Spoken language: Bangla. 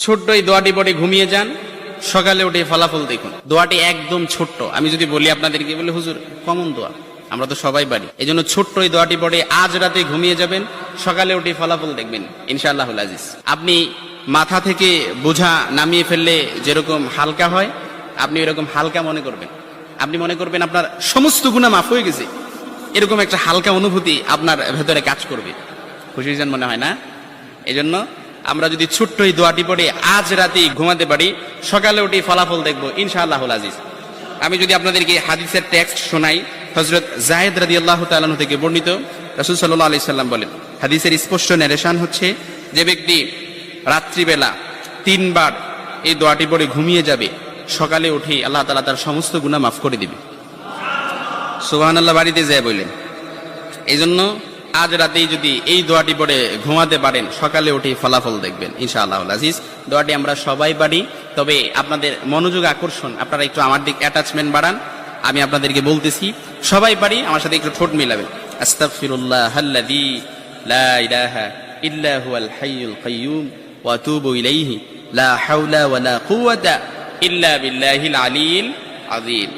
ছোট্ট এই দোয়াটি পড়ে ঘুমিয়ে যান, সকালে উঠে ফলাফল দেখুন। দোয়াটি একদম ছোট্ট, আমি যদি বলি আপনাদেরকে, বলে হুজুর কমন দোয়া, আমরা তো সবাই পারি। এই জন্য ছোট্ট এই দোয়াটি পড়ে আজ রাতে ঘুমিয়ে যাবেন, সকালে উঠে ফলাফল দেখবেন ইনশাআল্লাহুল আজিজ। আপনি মাথা থেকে বোঝা নামিয়ে ফেললে যেরকম হালকা হয়, আপনি এরকম হালকা মনে করবেন। আপনি মনে করবেন আপনার সমস্ত গুনাহ মাফ হয়ে গেছে, এরকম একটা হালকা অনুভূতি আপনার ভেতরে কাজ করবে। খুশির জন্য মনে হয় না? এই জন্য আমরা যদি ছোট্ট এই দোয়াটি পড়ে আজ রাতে ঘুমাতে পারি, সকালে উঠে ফলাফল দেখবো ইনশাআল্লাহুল আজিজ। আমি যদি আপনাদেরকে হাদিসের টেক্সট শোনাই, হযরত যায়েদ রাদিয়াল্লাহু তাআলা আনহু থেকে বর্ণিত, রাসূল সাল্লাল্লাহু আলাইহি সাল্লাম বলেন, হাদিসের স্পষ্ট ন্যারেশন হচ্ছে, যে ব্যক্তি রাত্রিবেলা 3 বার এই দোয়াটি পড়ে ঘুমিয়ে যাবে, সকালে উঠে আল্লাহ তাআলা তার সমস্ত গুনাহ মাফ করে দিবে। সুবহানাল্লাহ বাড়িতে যায় বললেন। এই জন্য আজ রাতেই যদি এই দোয়াটি পড়ে ঘুমাতে পারেন, সকালে উঠে ফলাফল দেখবেন ইনশাআল্লাহুল আজিজ। দোয়াটি আমরা সবাই পারি, তবে আপনাদের মনোযোগ আকর্ষণ, আপনারা একটু আমার দিক অ্যাটাচমেন্ট বাড়ান। আমি আপনাদেরকে বলতেছি, সবাই পারি, আমার সাথে একটু ঠোঁট মিলাবেন। আস্তাগফিরুল্লাহাল্লাযী লা ইলাহা ইল্লা হুয়াল হাইয়ুল কাইয়্যুম ওয়া আতুবু ইলাইহি লা হাওলা ওয়ালা কুওয়াতা ইল্লা বিল্লাহিল আলিয়্যিল আযীম।